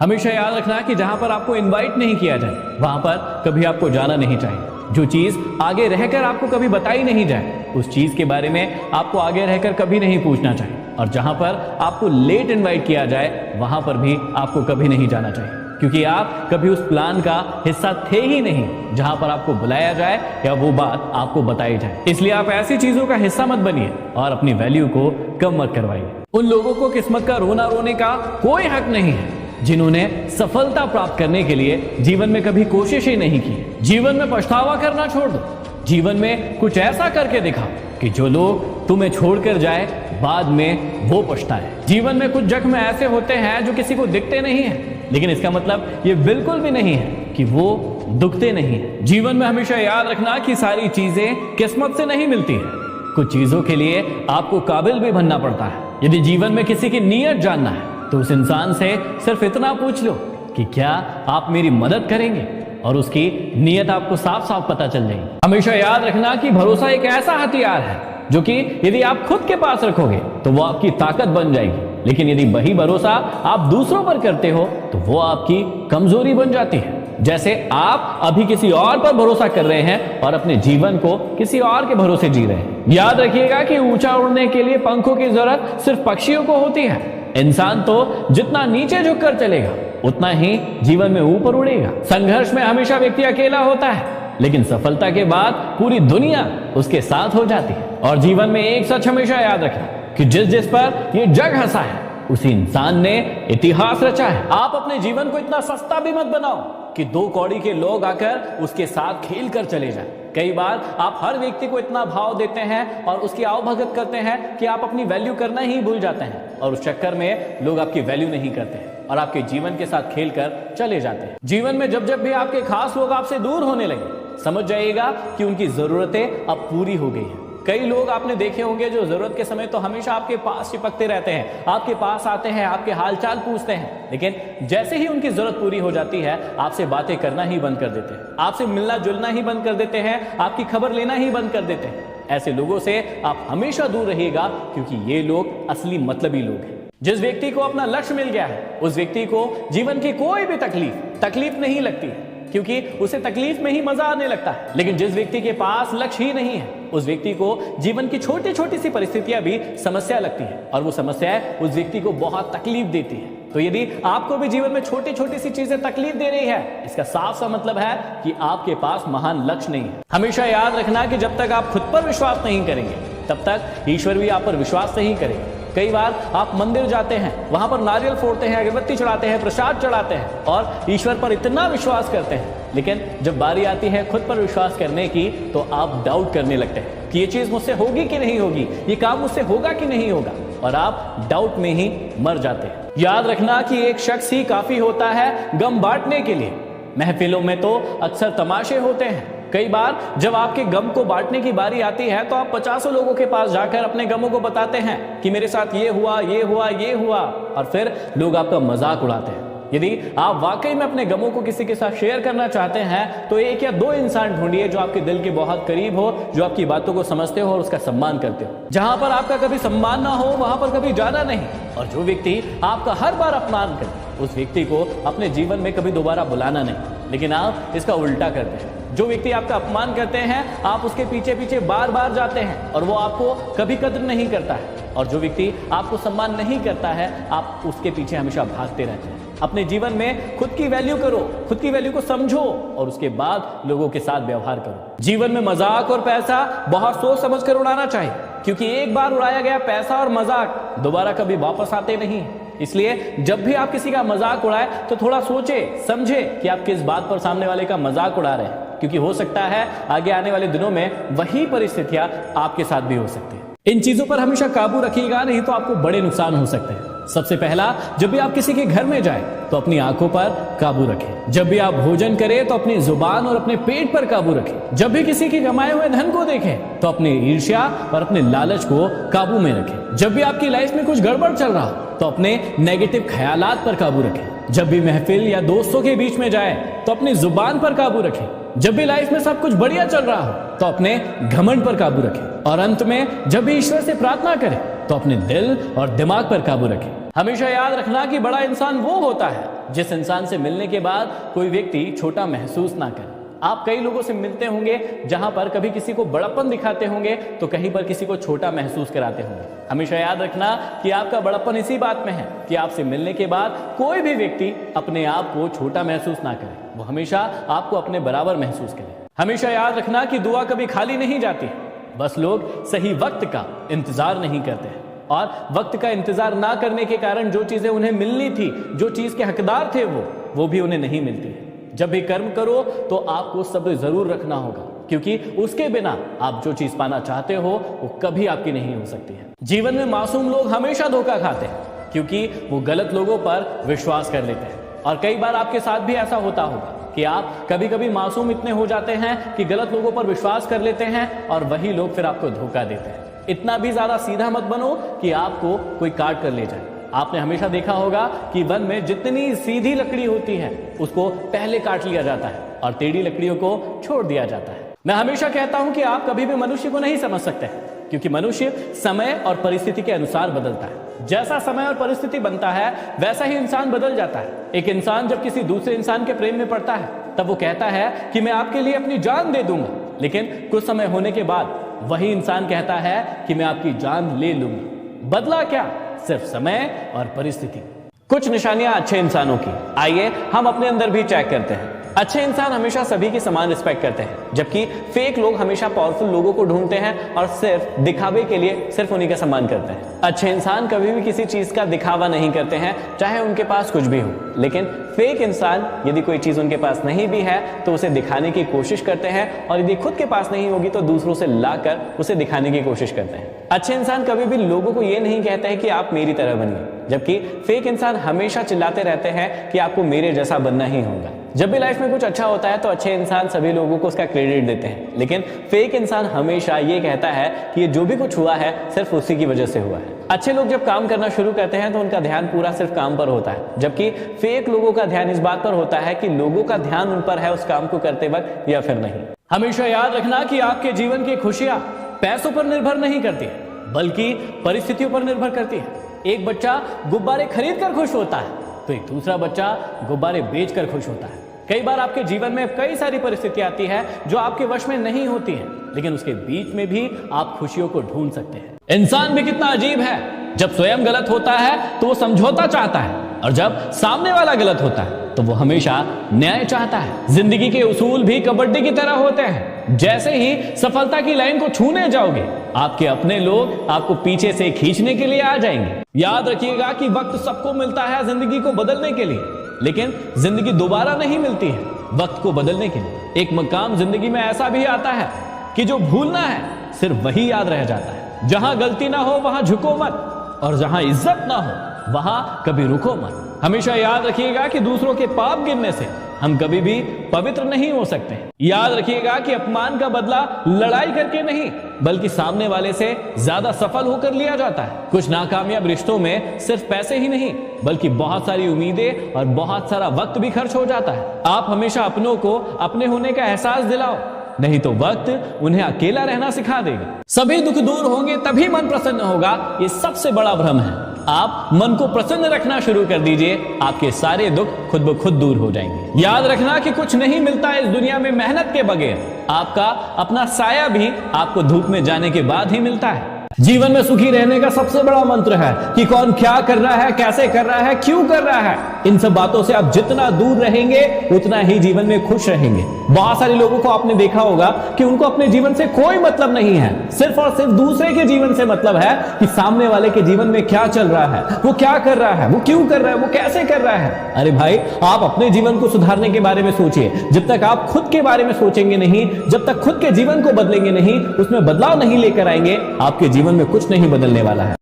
हमेशा याद रखना कि जहां पर आपको इनवाइट नहीं किया जाए वहां पर कभी आपको जाना नहीं चाहिए। जो चीज आगे रहकर आपको कभी बताई नहीं जाए उस चीज के बारे में आपको आगे रहकर कभी नहीं पूछना चाहिए। और जहां पर आपको लेट इनवाइट किया जाए वहां पर भी आपको कभी नहीं जाना चाहिए, क्योंकि आप कभी उस प्लान का हिस्सा थे ही नहीं जहां पर आपको बुलाया जाए या वो बात आपको बताई जाए। इसलिए आप ऐसी चीजों का हिस्सा मत बनिए और अपनी वैल्यू को कम मत करवाइए। उन लोगों को किस्मत का रोना रोने का कोई हक नहीं है जिन्होंने सफलता प्राप्त करने के लिए जीवन में कभी कोशिश ही नहीं की। जीवन में पछतावा करना छोड़ दो, जीवन में कुछ ऐसा करके दिखाओ कि जो लोग तुम्हें छोड़कर जाए बाद में वो पछताए। जीवन में कुछ जख्म ऐसे होते हैं जो किसी को दिखते नहीं है, लेकिन इसका मतलब ये बिल्कुल भी नहीं है कि वो दुखते नहीं है। जीवन में हमेशा याद रखना कि सारी चीजें किस्मत से नहीं मिलती है। कुछ चीजों के लिए आपको काबिल भी बनना पड़ता है। यदि जीवन में किसी की नीयत जानना है तो उस इंसान से सिर्फ इतना पूछ लो कि क्या आप मेरी मदद करेंगे, और उसकी नीयत आपको साफ साफ पता चल जाएगी। हमेशा याद रखना कि भरोसा एक ऐसा हथियार है जो कि यदि आप खुद के पास रखोगे तो वो आपकी ताकत बन जाएगी, लेकिन यदि वही भरोसा आप दूसरों पर करते हो तो वो आपकी कमजोरी बन जाती है। जैसे आप अभी किसी और पर भरोसा कर रहे हैं और अपने जीवन को किसी और के भरोसे जी रहे हैं। याद रखिएगा कि ऊंचा उड़ने के लिए पंखों की जरूरत सिर्फ पक्षियों को होती है। इंसान तो जितना नीचे झुककर चलेगा उतना ही जीवन में ऊपर उड़ेगा। संघर्ष में हमेशा व्यक्ति अकेला होता है, लेकिन सफलता के बाद पूरी दुनिया उसके साथ हो जाती है। और जीवन में एक सच हमेशा याद रखना कि जिस जिस पर ये जग हंसा है उसी इंसान ने इतिहास रचा है। आप अपने जीवन को इतना सस्ता भी मत बनाओ कि 2 कौड़ी के लोग आकर उसके साथ खेल कर चले जाएं। कई बार आप हर व्यक्ति को इतना भाव देते हैं और उसकी आवभगत करते हैं कि आप अपनी वैल्यू करना ही भूल जाते हैं, और उस चक्कर में लोग आपकी वैल्यू नहीं करते हैं और आपके जीवन के साथ खेलकर चले जाते हैं। जीवन में जब जब भी आपके खास लोग आपसे दूर होने लगे समझ जाइएगा कि उनकी जरूरतें अब पूरी हो गई हैं। कई लोग आपने देखे होंगे जो जरूरत के समय तो हमेशा आपके पास चिपकते रहते हैं, आपके पास आते हैं, आपके हालचाल पूछते हैं, लेकिन जैसे ही उनकी जरूरत पूरी हो जाती है आपसे बातें करना ही बंद कर देते हैं, आपसे मिलना जुलना ही बंद कर देते हैं, आपकी खबर लेना ही बंद कर देते हैं। ऐसे लोगों से आप हमेशा दूर रहिएगा, क्योंकि ये लोग असली मतलबी लोग हैं। जिस व्यक्ति को अपना लक्ष्य मिल गया है उस व्यक्ति को जीवन की कोई भी तकलीफ नहीं लगती है, क्योंकि उसे तकलीफ में ही मजा आने लगता है। लेकिन जिस व्यक्ति के पास लक्ष्य ही नहीं है उस व्यक्ति को जीवन की छोटी छोटी सी परिस्थितियां भी समस्या लगती है, और वो समस्याएं उस व्यक्ति को बहुत तकलीफ देती है। तो यदि आपको भी जीवन में छोटी छोटी सी चीजें तकलीफ दे रही है, इसका साफ सा मतलब है कि आपके पास महान लक्ष्य नहीं है। हमेशा याद रखना कि जब तक आप खुद पर विश्वास नहीं करेंगे तब तक ईश्वर भी आप पर विश्वास नहीं करेंगे। कई बार आप मंदिर जाते हैं, वहां पर नारियल फोड़ते हैं, अगरबत्ती चढ़ाते हैं, प्रसाद चढ़ाते हैं और ईश्वर पर इतना विश्वास करते हैं, लेकिन जब बारी आती है खुद पर विश्वास करने की तो आप डाउट करने लगते हैं कि ये चीज मुझसे होगी कि नहीं होगी, ये काम मुझसे होगा कि नहीं होगा, और आप डाउट में ही मर जाते हैं। याद रखना कि एक शख्स ही काफी होता है गम बांटने के लिए। महफिलों में तो अक्सर तमाशे होते हैं। कई बार जब आपके गम को बांटने की बारी आती है तो आप 50 लोगों के पास जाकर अपने गमों को बताते हैं कि मेरे साथ ये हुआ, ये हुआ, ये हुआ, और फिर लोग आपका मजाक उड़ाते हैं। यदि आप वाकई में अपने गमों को किसी के साथ शेयर करना चाहते हैं तो 1 या 2 इंसान ढूंढिए जो आपके दिल के बहुत करीब हो, जो आपकी बातों को समझते हो और उसका सम्मान करते हो। जहां पर आपका कभी सम्मान ना हो वहां पर कभी जाना नहीं, और जो व्यक्ति आपका हर बार अपमान करे उस व्यक्ति को अपने जीवन में कभी दोबारा बुलाना नहीं। लेकिन आप इसका उल्टा करते हैं। जो व्यक्ति आपका अपमान करते हैं आप उसके पीछे पीछे बार बार जाते हैं और वो आपको कभी कदर नहीं करता है, और जो व्यक्ति आपको सम्मान नहीं करता है आप उसके पीछे हमेशा भागते रहते हैं। अपने जीवन में खुद की वैल्यू करो, खुद की वैल्यू को समझो और उसके बाद लोगों के साथ व्यवहार करो। जीवन में मजाक और पैसा बहुत सोच समझ कर उड़ाना चाहिए, क्योंकि एक बार उड़ाया गया पैसा और मजाक दोबारा कभी वापस आते नहीं। इसलिए जब भी आप किसी का मजाक उड़ाए तो थोड़ा सोचे समझे कि आप किस बात पर सामने वाले का मजाक उड़ा रहे हैं, क्योंकि हो सकता है आगे आने वाले दिनों में वही परिस्थितियां आपके साथ भी हो सकती है। इन चीजों पर हमेशा काबू रखिएगा, नहीं तो आपको बड़े नुकसान हो सकते हैं। सबसे पहला, जब भी आप किसी के घर में जाएं तो अपनी आंखों पर काबू रखें। जब भी आप भोजन करें तो अपनी जुबान और अपने पेट पर काबू रखें। जब भी किसी के कमाए हुए धन को देखें तो अपनी ईर्ष्या और अपने लालच को काबू में रखें। जब भी आपकी लाइफ में कुछ गड़बड़ चल रहा हो तो अपने नेगेटिव ख्यालात पर काबू रखें। जब भी महफिल या दोस्तों के बीच में जाए तो अपनी जुबान पर काबू रखें। जब भी लाइफ में सब कुछ बढ़िया चल रहा हो तो अपने घमंड पर काबू रखें। और अंत में जब भी ईश्वर से प्रार्थना करें तो अपने दिल और दिमाग पर काबू रखें। हमेशा याद रखना कि बड़ा इंसान वो होता है जिस इंसान से मिलने के बाद कोई व्यक्ति छोटा महसूस ना करे। आप कई लोगों से मिलते होंगे जहां पर कभी किसी को बड़प्पन दिखाते होंगे तो कहीं पर किसी को छोटा महसूस कराते होंगे। हमेशा याद रखना कि आपका बड़प्पन इसी बात में है कि आपसे मिलने के बाद कोई भी व्यक्ति अपने आप को छोटा महसूस ना करे, वो हमेशा आपको अपने बराबर महसूस करे। हमेशा याद रखना कि दुआ कभी खाली नहीं जाती, बस लोग सही वक्त का इंतजार नहीं करते हैं और वक्त का इंतजार ना करने के कारण जो चीजें उन्हें मिलनी थी, जो चीज के हकदार थे वो भी उन्हें नहीं मिलती है। जब भी कर्म करो तो आपको सब्र जरूर रखना होगा, क्योंकि उसके बिना आप जो चीज पाना चाहते हो वो कभी आपकी नहीं हो सकती है। जीवन में मासूम लोग हमेशा धोखा खाते हैं, क्योंकि वो गलत लोगों पर विश्वास कर लेते हैं। और कई बार आपके साथ भी ऐसा होता होगा कि आप कभी कभी मासूम इतने हो जाते हैं कि गलत लोगों पर विश्वास कर लेते हैं और वही लोग फिर आपको धोखा देते हैं। इतना भी ज्यादा सीधा मत बनो कि आपको कोई काट कर ले जाए। आपने हमेशा देखा होगा कि वन में जितनी सीधी लकड़ी होती है उसको पहले काट लिया जाता है और टेढ़ी लकड़ियों को छोड़ दिया जाता है। मैं हमेशा कहता हूं कि आप कभी भी मनुष्य को नहीं समझ सकते, क्योंकि मनुष्य समय और परिस्थिति के अनुसार बदलता है। जैसा समय और परिस्थिति बनता है वैसा ही इंसान बदल जाता है। एक इंसान जब किसी दूसरे इंसान के प्रेम में पड़ता है तब वो कहता है कि मैं आपके लिए अपनी जान दे दूंगा, लेकिन कुछ समय होने के बाद वही इंसान कहता है कि मैं आपकी जान ले लूंगा। बदला क्या? सिर्फ समय और परिस्थिति। कुछ निशानियां अच्छे इंसानों की, आइए हम अपने अंदर भी चेक करते हैं। अच्छे इंसान हमेशा सभी की समान रिस्पेक्ट करते हैं, जबकि फेक लोग हमेशा पावरफुल लोगों को ढूंढते हैं और सिर्फ दिखावे के लिए सिर्फ उन्हीं का सम्मान करते हैं। अच्छे इंसान कभी भी किसी चीज का दिखावा नहीं करते हैं, चाहे उनके पास कुछ भी हो। लेकिन फेक इंसान यदि कोई चीज उनके पास नहीं भी है तो उसे दिखाने की कोशिश करते हैं, और यदि खुद के पास नहीं होगी तो दूसरों से लाकर उसे दिखाने की कोशिश करते हैं। अच्छे इंसान कभी भी लोगों को यह नहीं कहते हैं कि आप मेरी तरह बनिए, जबकि फेक इंसान हमेशा चिल्लाते रहते हैं कि आपको मेरे जैसा बनना ही होगा। जब भी लाइफ में कुछ अच्छा होता है तो अच्छे इंसान सभी लोगों को उसका क्रेडिट देते हैं, लेकिन फेक इंसान हमेशा ये कहता है कि ये जो भी कुछ हुआ है सिर्फ उसी की वजह से हुआ है। अच्छे लोग जब काम करना शुरू करते हैं तो उनका ध्यान पूरा सिर्फ काम पर होता है, जबकि फेक लोगों का ध्यान इस बात पर होता है कि लोगों का ध्यान उन पर है उस काम को करते वक्त या फिर नहीं। हमेशा याद रखना कि आपके जीवन की खुशियां पैसों पर निर्भर नहीं करती, बल्कि परिस्थितियों पर निर्भर करती है। एक बच्चा गुब्बारे खरीद कर खुश होता है तो एक दूसरा बच्चा गुब्बारे बेचकर खुश होता है। कई बार आपके जीवन में कई सारी परिस्थितियां आती है जो आपके वश में नहीं होती हैं, लेकिन उसके बीच में भी आप खुशियों को ढूंढ सकते हैं। इंसान भी कितना अजीब है, जब स्वयं गलत होता है तो वो समझौता चाहता है, और जब सामने वाला गलत होता है तो वो हमेशा न्याय चाहता है। जिंदगी के उसूल भी कबड्डी की तरह होते हैं। जैसे ही सफलता की लाइन को छूने जाओगे, आपके अपने लोग आपको पीछे से खींचने के लिए आ जाएंगे। याद रखिएगा कि वक्त सबको मिलता है जिंदगी को बदलने के लिए, लेकिन जिंदगी दोबारा नहीं मिलती है वक्त को बदलने के लिए। एक मकाम जिंदगी में ऐसा भी आता है कि जो भूलना है सिर्फ वही याद रह जाता है। जहां गलती ना हो वहां झुको मत, और जहां इज्जत ना हो वहां कभी रुको मत। हमेशा याद रखिएगा कि दूसरों के पाप गिरने से हम कभी भी पवित्र नहीं हो सकते। याद रखिएगा कि अपमान का बदला लड़ाई करके नहीं, बल्कि सामने वाले से ज्यादा सफल होकर लिया जाता है। कुछ नाकामयाब रिश्तों में सिर्फ पैसे ही नहीं, बल्कि बहुत सारी उम्मीदें और बहुत सारा वक्त भी खर्च हो जाता है। आप हमेशा अपनों को अपने होने का एहसास दिलाओ, नहीं तो वक्त उन्हें अकेला रहना सिखा देगा। सभी दुख दूर होंगे तभी मन प्रसन्न होगा, ये सबसे बड़ा भ्रम है। आप मन को प्रसन्न रखना शुरू कर दीजिए, आपके सारे दुख खुद ब खुद दूर हो जाएंगे। याद रखना कि कुछ नहीं मिलता इस दुनिया में मेहनत के बगैर। आपका अपना साया भी आपको धूप में जाने के बाद ही मिलता है। जीवन में सुखी रहने का सबसे बड़ा मंत्र है कि कौन क्या कर रहा है, कैसे कर रहा है, क्यों कर रहा है। इन सब बातों से आप जितना दूर रहेंगे उतना ही जीवन में खुश रहेंगे। बहुत सारे लोगों को आपने देखा होगा कि उनको अपने जीवन से कोई मतलब नहीं है, सिर्फ और सिर्फ दूसरे के जीवन से मतलब है कि सामने वाले के जीवन में क्या चल रहा है, वो क्या कर रहा है, वो क्यों कर रहा है, वो कैसे कर रहा है। अरे भाई, आप अपने जीवन को सुधारने के बारे में सोचिए। जब तक आप खुद के बारे में सोचेंगे नहीं, जब तक खुद के जीवन को बदलेंगे नहीं, उसमें बदलाव नहीं लेकर आएंगे, आपके जीवन में कुछ नहीं बदलने वाला है।